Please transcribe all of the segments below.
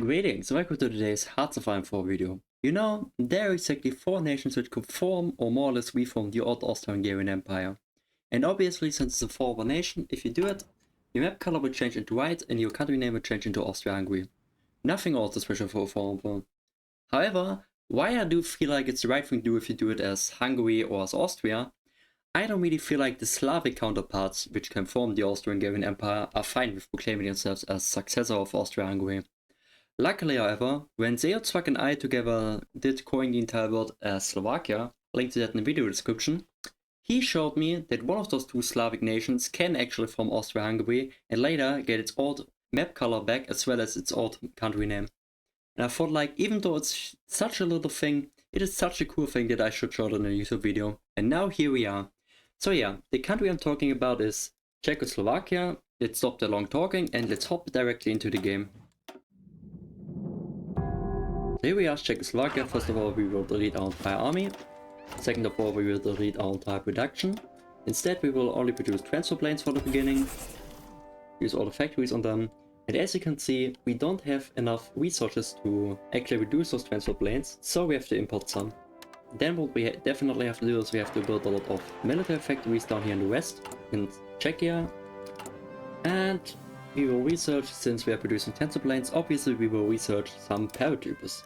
Greetings, welcome to today's Hearts of Iron 4 video. You know, there are exactly 4 nations which could form or more or less reform the old Austro-Hungarian Empire. And obviously, since it's a former nation, if you do it, your map color will change into white and your country name will change into Austria-Hungary. Nothing also special for a former. However, why I do feel like it's the right thing to do if you do it as Hungary or as Austria, I don't really feel like the Slavic counterparts which can form the Austro-Hungarian Empire are fine with proclaiming themselves as successor of Austria-Hungary. Luckily, however, when Zeotzvak and I together did coin the entire world as Slovakia, link to that in the video description, he showed me that one of those two Slavic nations can actually form Austria-Hungary and later get its old map color back as well as its old country name. And I thought like, even though it's such a little thing, it is such a cool thing that I should show it in a YouTube video. And now here we are. So yeah, the country I'm talking about is Czechoslovakia. Let's stop the long talking and let's hop directly into the game. Here we are, Czechoslovakia. First of all, we will delete our entire army. Second of all, we will delete our entire production. Instead, we will only produce transfer planes for the beginning. Use all the factories on them. And as you can see, we don't have enough resources to actually reduce those transfer planes, so we have to import some. Then what we definitely have to do is we have to build a lot of military factories down here in the west, in Czechia. And we will research, since we are producing transfer planes, obviously we will research some paratroopers.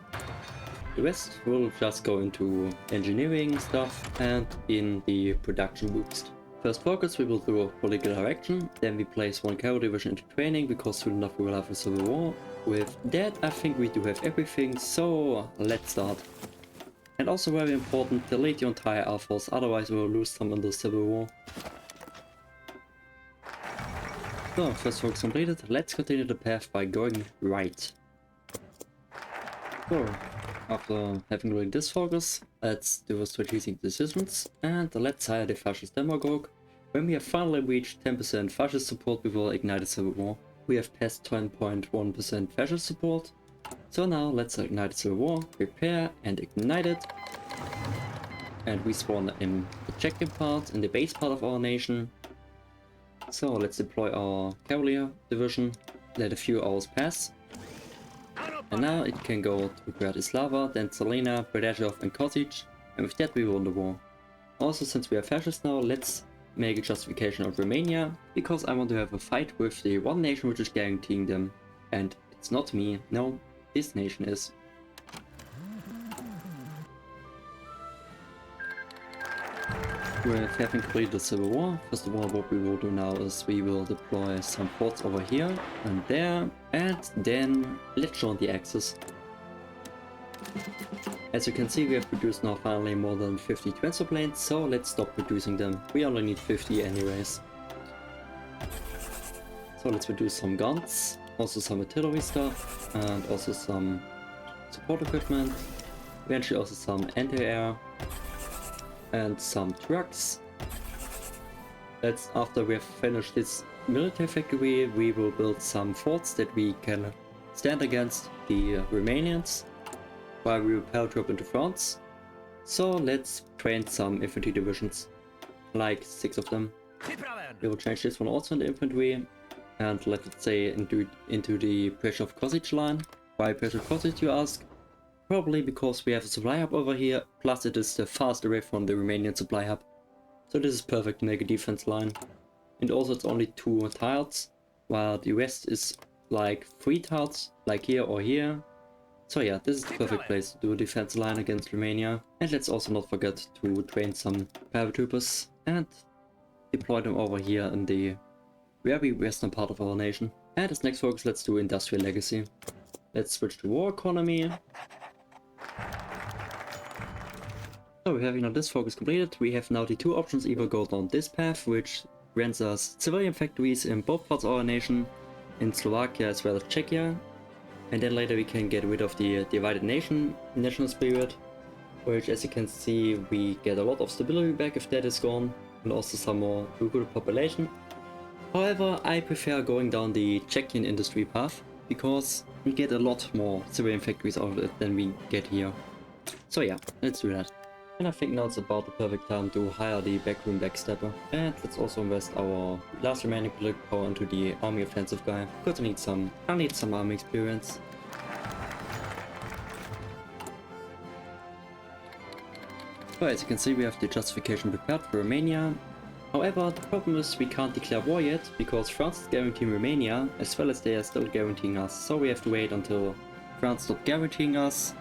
The rest will just go into engineering stuff and in the production boost. First focus we will do political direction, then we place one cavalry division into training because soon enough we will have a civil war. With that I think we do have everything, so let's start. And also very important, delete your entire air force, otherwise we will lose some in the civil war. So, first focus completed, let's continue the path by going right. So, after having read this focus, let's do strategic decisions, and let's hire the fascist demagogue. When we have finally reached 10% fascist support, we will ignite a civil war. We have passed 10.1% fascist support, so now let's ignite a civil war, prepare and ignite it. And we spawn in the Czechian part, in the base part of our nation. So let's deploy our cavalry division, let a few hours pass. And now it can go to Bratislava, then Salina, Berdečov and Kosice, and with that we won the war. Also, since we are fascists now, let's make a justification of Romania, because I want to have a fight with the one nation which is guaranteeing them. And it's not me, no, this nation is. With having completed the civil war, first of all what we will do now is we will deploy some forts over here and there, and then let's join the Axis. As you can see, we have produced now finally more than 50 transfer planes, so let's stop producing them. We only need 50 anyways. So let's produce some guns, also some artillery stuff, and also some support equipment, eventually also some anti-air. And some trucks. That's after we have finished this military factory, we will build some forts that we can stand against the Romanians while we will paratroop into France. So let's train some infantry divisions, like 6 of them. We will change this one also into infantry and let's say into the pressure of Kosice line. Why pressure of Kosice, you ask? Probably because we have a supply hub over here, plus it is the fast away from the Romanian supply hub. So this is perfect to make a defense line. And also it's only 2 tiles, while the rest is like 3 tiles, like here or here. So yeah, this is the perfect place to do a defense line against Romania. And let's also not forget to train some paratroopers and deploy them over here in the very western part of our nation. And as next focus, let's do industrial legacy. Let's switch to war economy. So we're having now this focus completed. We have now the 2 options, either go down this path, which grants us civilian factories in both parts of our nation, in Slovakia as well as Czechia, and then later we can get rid of the divided national spirit, which as you can see we get a lot of stability back if that is gone, and also some more good population. However, I prefer going down the Czechian industry path, because we get a lot more civilian factories out of it than we get here. So yeah, let's do that. And I think now it's about the perfect time to hire the backroom backstabber. And let's also invest our last remaining political power into the army offensive guy, because I need some army experience. So as you can see, we have the justification prepared for Romania. However, the problem is we can't declare war yet, because France is guaranteeing Romania, as well as they are still guaranteeing us. So we have to wait until France stops guaranteeing us.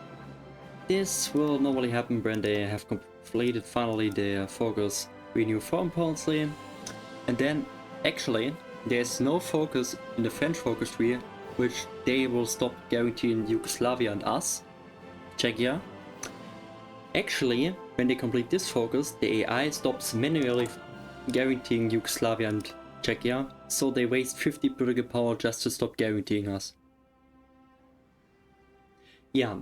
This will normally happen when they have completed finally their focus renew foreign policy. And then, actually, there's no focus in the French focus tree, which they will stop guaranteeing Yugoslavia and us, Czechia. Actually, when they complete this focus, the AI stops manually guaranteeing Yugoslavia and Czechia, so they waste 50 political power just to stop guaranteeing us. Yeah,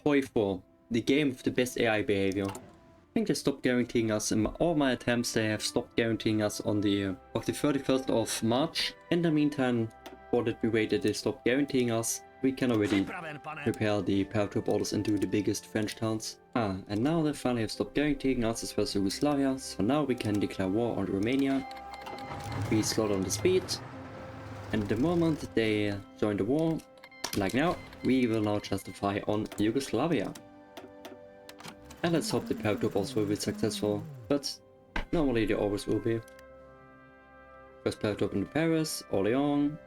Hoi 4, the game with the best AI behavior. I think they stopped guaranteeing us in all my attempts. They have stopped guaranteeing us on the 31st of March. In the meantime, while that we waited, they stopped guaranteeing us. We can already prepare the paratroop orders into the biggest French towns. And now they finally have stopped guaranteeing us as well as Yugoslavia, so now we can declare war on Romania. We slow down the speed, and the moment they join the war, like now, we will now justify on Yugoslavia. And let's hope the paratroop also will be successful, but normally they always will be. First paratroop into Paris, Orléans,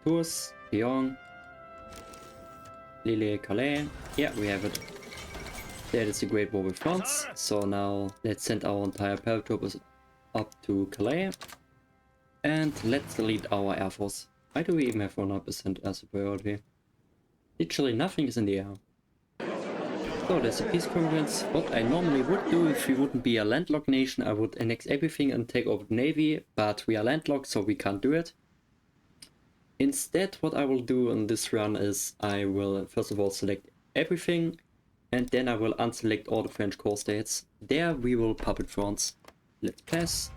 Tours, Lyon, Lille, Calais. Yeah, we have it. That is the Great War with France. So now let's send our entire paratroopers up to Calais. And let's delete our air force. Why do we even have 100% air superiority? Literally nothing is in the air. So there's a peace conference. What I normally would do if we wouldn't be a landlocked nation, I would annex everything and take over the navy, but we are landlocked, so we can't do it. Instead, what I will do on this run is I will first of all select everything, and then I will unselect all the French core states. There we will puppet France. Let's pass.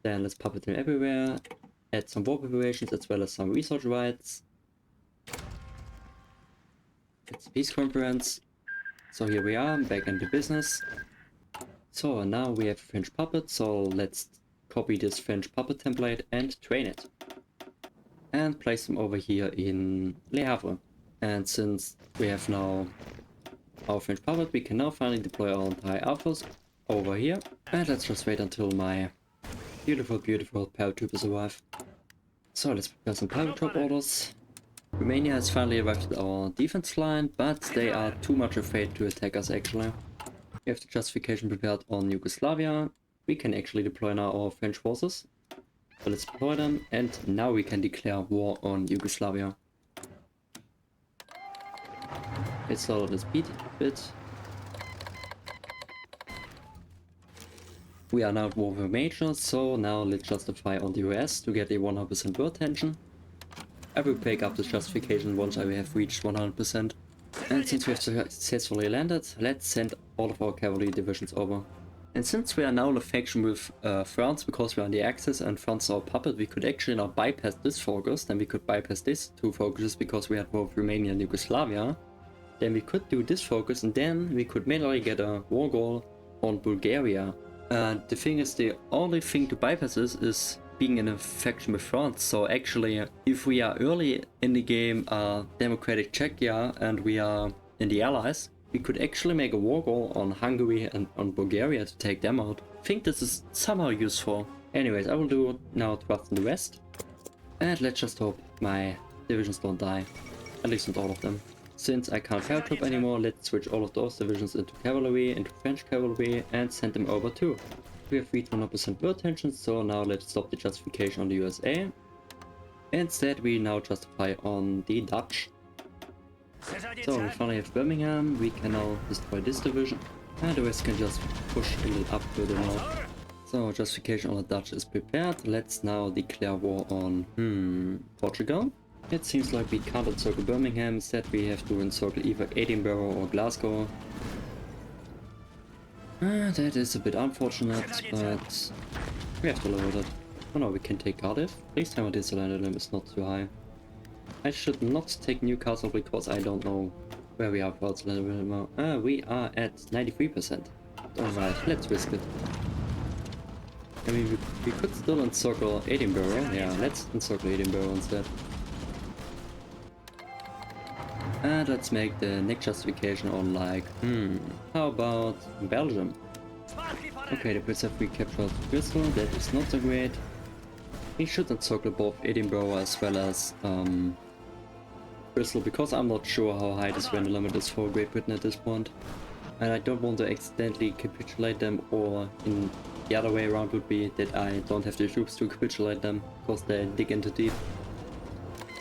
Then let's puppet them everywhere. Add some war preparations as well as some research rights. It's a peace conference. So here we are, back into business. So now we have a French puppet, so let's copy this French puppet template and train it. And place them over here in Le Havre. And since we have now our French puppet, we can now finally deploy our entire air force over here. And let's just wait until my beautiful, beautiful paratroopers arrive. So let's prepare some paratroop orders. Romania has finally arrived at our defense line, but they are too much afraid to attack us actually. We have the justification prepared on Yugoslavia. We can actually deploy now our French forces. So let's deploy them, and now we can declare war on Yugoslavia. Let's lower the speed a bit. We are now at war with Romania, so now let's justify on the US to get a 100% war tension. I will pick up this justification once I have reached 100%. And since we have successfully landed, let's send all of our cavalry divisions over. And since we are now in a faction with France, because we are on the axis and France is our puppet, we could actually now bypass this focus. Then we could bypass these two focuses because we had both Romania and Yugoslavia. Then we could do this focus, and then we could manually get a war goal on Bulgaria. And the thing is, the only thing to bypass this is being in a faction with France. So actually, if we are early in the game democratic Czechia and we are in the allies, we could actually make a war goal on Hungary and on Bulgaria to take them out. I think this is somehow useful. Anyways, I will do now thrust in the west. And let's just hope my divisions don't die. At least not all of them. Since I can't paratroop anymore, let's switch all of those divisions into cavalry, into French cavalry, and send them over too. We have reached 100% war tension, so now let's stop the justification on the USA. Instead, we now justify on the Dutch. So we finally have Birmingham, we can now destroy this division, and the rest can just push a little up to the north. So justification on the Dutch is prepared. Let's now declare war on Portugal. It seems like we can't encircle Birmingham, instead we have to encircle either Edinburgh or Glasgow. That is a bit unfortunate, but we have to live with it. Oh no, we can take Cardiff. Please tell me this landed limit is not too high. I should not take Newcastle because I don't know where we are for its landed limit. We are at 93%. Alright, let's risk it. I mean, we could still encircle Edinburgh. Yeah, let's encircle Edinburgh instead. And let's make the next justification on like, how about Belgium? Okay, the Brits have recaptured Bristol, that is not so great. We should not circle both Edinburgh as well as Bristol, because I'm not sure how high this render limit is for Great Britain at this point. And I don't want to accidentally capitulate them, or in the other way around would be that I don't have the troops to capitulate them, because they dig into deep.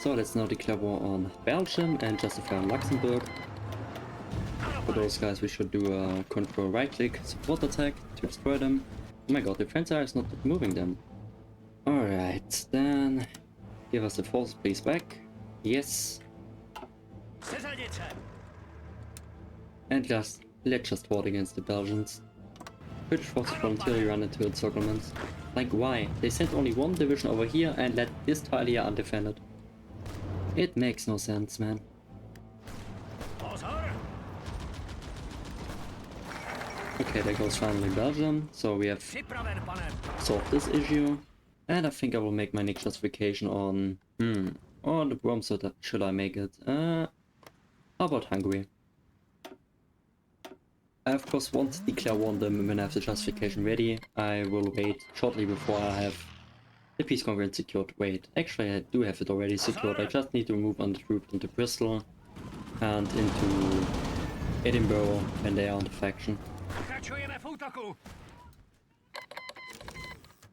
So let's now declare war on Belgium and justify on Luxembourg. For those guys we should do a control right click support attack to destroy them. Oh my god, the French are not moving them. Alright, then give us the forces please back. Yes. And let's just vote against the Belgians. British forces voluntarily run into encirclements. Like why? They sent only one division over here and let this tile here undefended. It makes no sense, man. Okay, there goes finally Belgium, so we have solved this issue. And I think I will make my next justification on... on the Rome, so that should I make it? How about Hungary? I of course won't declare war on them when I have the justification ready. I will wait shortly before I have the peace conference secured. Wait, actually I do have it already secured. I just need to move on the troops into Bristol and into Edinburgh when they are on the faction.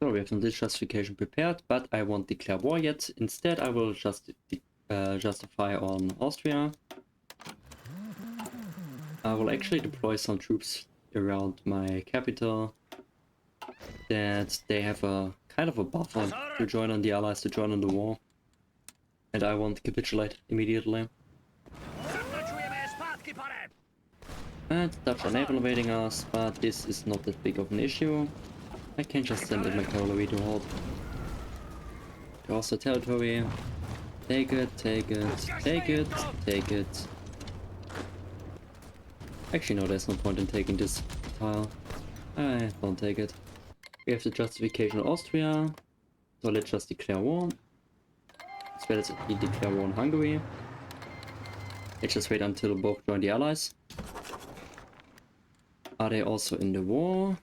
So we have this justification prepared, but I won't declare war yet. Instead I will just justify on Austria. I will actually deploy some troops around my capital, that they have a kind of a buffer to join on the allies, to join on the war. And I won't capitulate immediately. And Dutch are naval invading us, but this is not that big of an issue. I can just send in my cavalry to hold. Cross the territory. Take it, take it, take it, take it. Actually no, there's no point in taking this tile. I won't take it. We have the justification of Austria, so let's just declare war. As well as we declare war on Hungary. Let's just wait until both join the allies. Are they also in the war?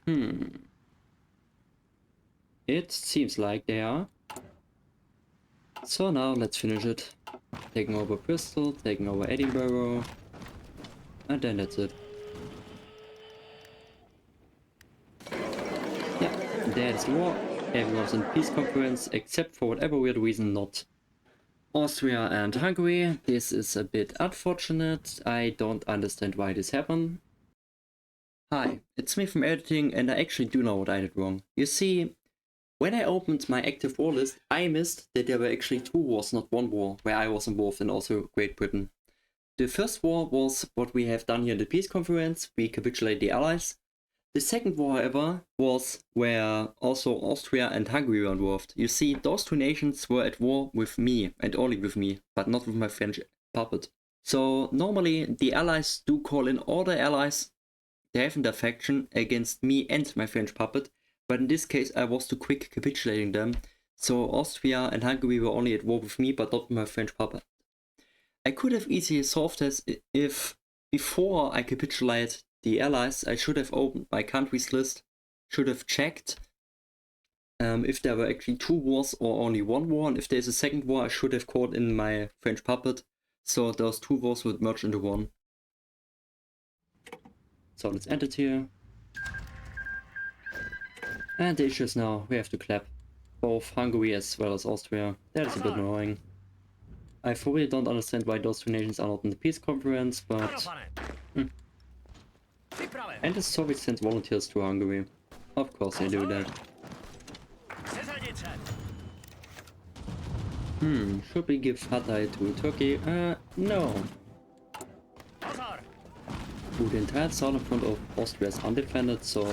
It seems like they are. So now let's finish it. Taking over Bristol, taking over Edinburgh. And then that's it. Yeah, there's the war. Everyone's in peace conference, except for whatever weird reason not Austria and Hungary. This is a bit unfortunate. I don't understand why this happened. Hi, it's me from editing, and I actually do know what I did wrong. You see, when I opened my active war list, I missed that there were actually 2 wars, not 1 war, where I was involved, and also Great Britain. The first war was what we have done here in the peace conference, we capitulate the allies. The second war, however, was where also Austria and Hungary were involved. You see, those 2 nations were at war with me, and only with me, but not with my French puppet. So normally the allies do call in all the allies they have in their faction against me and my French puppet, but in this case I was too quick capitulating them, so Austria and Hungary were only at war with me, but not with my French puppet. I could have easily solved this if, before I capitulate the allies, I should have opened my countries list, should have checked if there were actually 2 wars or only 1 war, and if there's a second war I should have called in my French puppet, so those 2 wars would merge into 1. So let's end it here. And the issue is now we have to clap both Hungary as well as Austria. That is a bit annoying. I fully don't understand why those 2 nations are not in the peace conference, but... And the Soviets sent volunteers to Hungary. Of course they do that. Should we give Hatay to Turkey? No. The entire southern front of Austria is undefended, so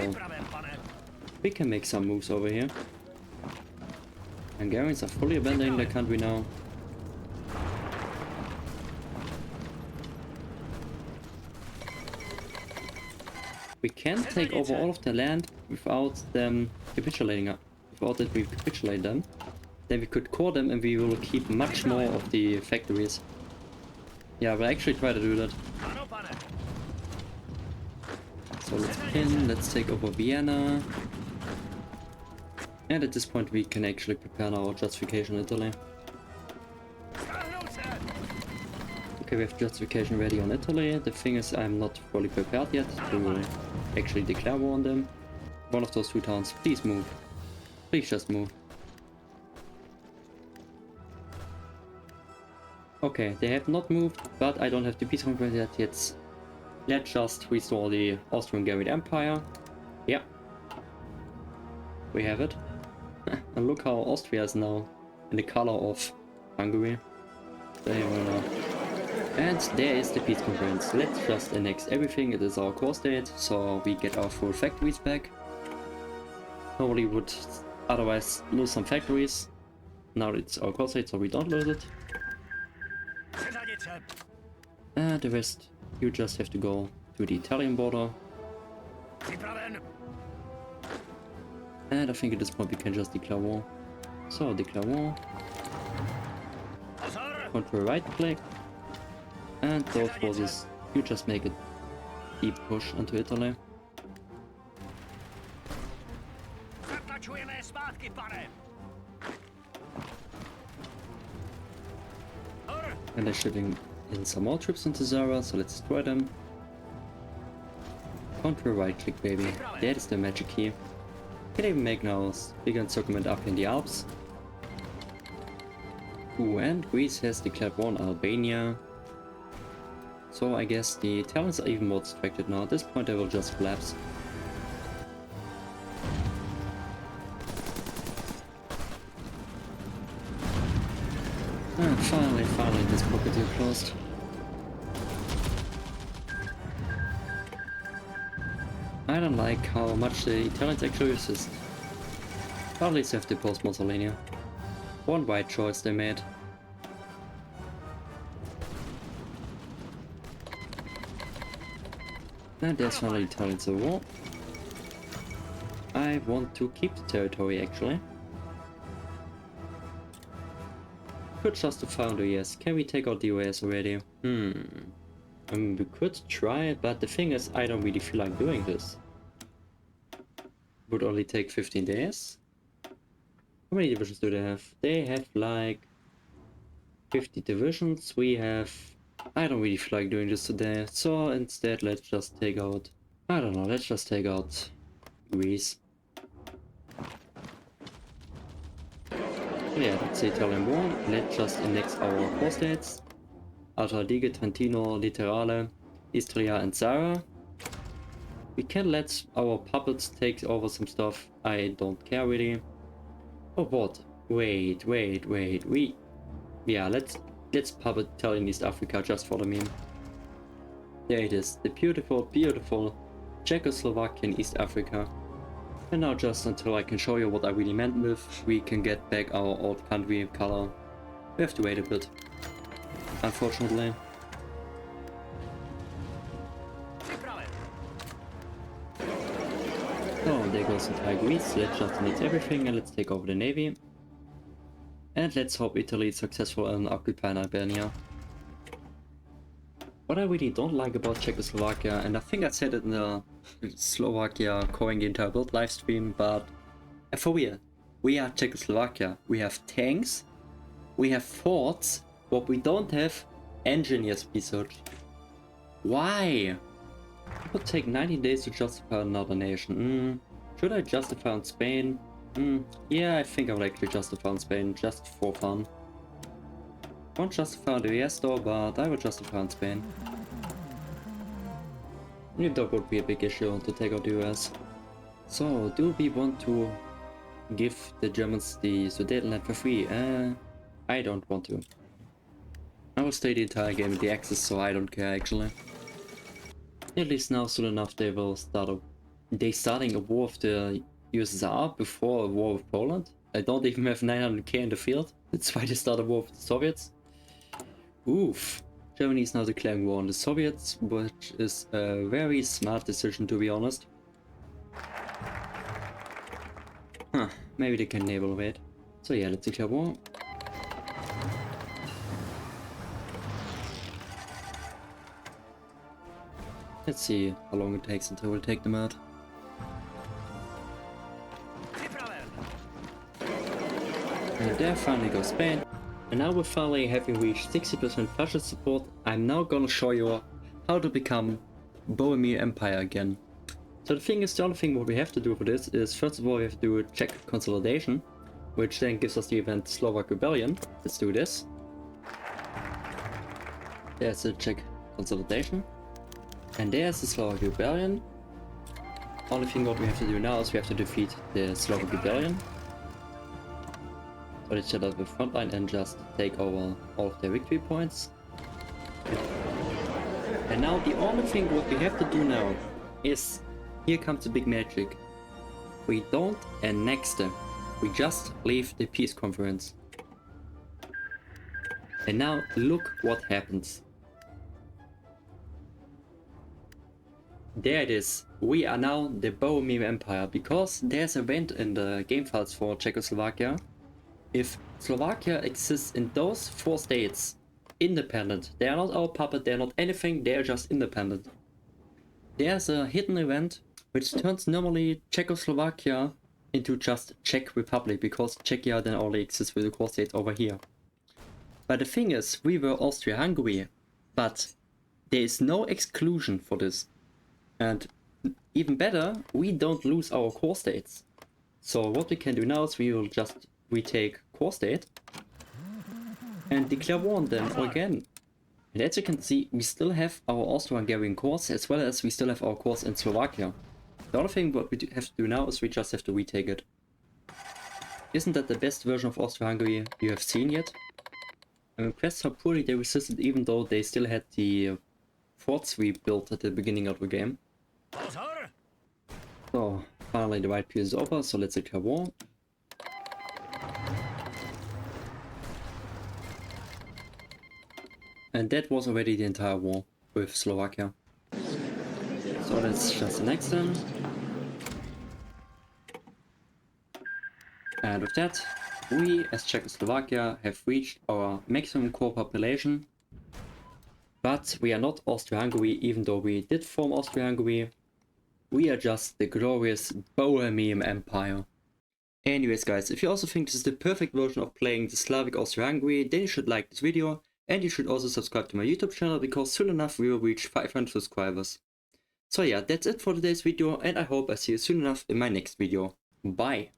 we can make some moves over here. Hungarians are fully abandoning their country now. We can take over all of their land without them capitulating, without that we capitulate them. Then we could core them and we will keep much more of the factories. Yeah, we'll actually try to do that. So let's pin, let's take over Vienna. And at this point we can actually prepare our justification in Italy. Okay, we have justification ready on Italy. The thing is, I'm not fully prepared yet to actually declare war on them. One of those two towns, please move. Please just move. Okay, they have not moved, but I don't have the peace conference yet. Let's just restore the Austro-Hungarian Empire. Yeah. We have it. And look how Austria is now in the color of Hungary. There we go. And there is the peace conference. Let's just annex everything. It is our core state, so we get our full factories back. Normally would otherwise lose some factories. Now it's our core state, so we don't lose it. And the rest, you just have to go to the Italian border. And I think at this point we can just declare war. So declare war. Control right click. And those forces, you just make a deep push into Italy. And they're shipping in some more troops into Zara, so let's destroy them. Control right click, baby. That is the magic key. Can even make now bigger encirclement up in the Alps. Ooh, and Greece has declared war on Albania. So I guess the Italians are even more distracted now. At this point they will just collapse. And finally this pocket is closed. I don't like how much the Italians actually resist. But at least they have to post Mussolini. One right choice they made. And there's finally Italian civil war. I want to keep the territory actually. Could justify on the US. Can we take out the US already? We could try, but the thing is, I don't really feel like doing this. Would only take 15 days. How many divisions do they have? They have like 50 divisions. We have... I don't really feel like doing this today, so instead let's just take out... I don't know, let's just take out Greece. Yeah, that's the Italian war. Let's just annex our core states. Alta Adige, Trentino, Literale, Istria and Zara. We can let our puppets take over some stuff. I don't care really. Oh what? Wait. Yeah, let's puppet Italian East Africa just for the meme. There it is. The beautiful Czechoslovakian East Africa. And now just until I can show you what I really meant with, we can get back our old country color. We have to wait a bit. Unfortunately. Oh, there goes entire Greece. Let's just annex everything and let's take over the navy. And let's hope Italy is successful in occupying Albania. What I really don't like about Czechoslovakia, and I think I said it in the Slovakia calling the entire build livestream, but for real, we are Czechoslovakia. We have tanks, we have forts, but we don't have engineers research. Why? It would take 90 days to justify another nation. Should I justify on Spain? Yeah, I think I would actually justify on Spain just for fun. I won't justify on the US though, but I will justify on Spain. That would be a big issue to take out the US. So, do we want to give the Germans the Sudetenland for free? I don't want to. I will stay the entire game with the Axis, so I don't care actually. At least now soon enough they will start starting a war with the USSR before a war with Poland. I don't even have 900k in the field. That's why they start a war with the Soviets. Oof. Germany is now declaring war on the Soviets, which is a very smart decision to be honest. Huh, maybe they can naval invade. So yeah, let's declare war. Let's see how long it takes until we take them out. And there finally goes Spain. And now with finally having reached 60% fascist support, I'm now gonna show you how to become Bohemian Empire again. So the thing is, the only thing what we have to do for this is, first of all, we have to do a Czech consolidation, which then gives us the event Slovak Rebellion. Let's do this. There's a Czech consolidation. And there's the Slovak Rebellion. Only thing what we have to do now is we have to defeat the Slovak Rebellion. So let's set up the front line and just take over all of their victory points. And now the only thing what we have to do now is, here comes the big magic. We don't annex them, we just leave the peace conference. And now look what happens. There it is, we are now the Bohemian Empire, because there's a event in the game files for Czechoslovakia. If Slovakia exists in those 4 states, independent, they are not our puppet, they are not anything, they are just independent. There's a hidden event which turns normally Czechoslovakia into just Czech Republic, because Czechia then only exists with the core states over here. But the thing is, we were Austria-Hungary, but there is no exclusion for this. And even better, we don't lose our core states. So what we can do now is we will just retake core state and declare war on them again. And as you can see, we still have our Austro-Hungarian cores, as well as we still have our cores in Slovakia. The only thing what we have to do now is we just have to retake it. Isn't that the best version of Austria-Hungary you have seen yet? I'm impressed how poorly they resisted, even though they still had the forts we built at the beginning of the game. So, finally the white piece is over, so let's declare war. And that was already the entire war with Slovakia. So let's just annex them. And with that, we as Czechoslovakia have reached our maximum core population. But we are not Austria-Hungary, even though we did form Austria-Hungary. We are just the glorious Bohemian Empire. Anyways guys, if you also think this is the perfect version of playing the Slavic Austria-Hungary, then you should like this video. And you should also subscribe to my YouTube channel, because soon enough we will reach 500 subscribers. So yeah, that's it for today's video, and I hope I see you soon enough in my next video. Bye!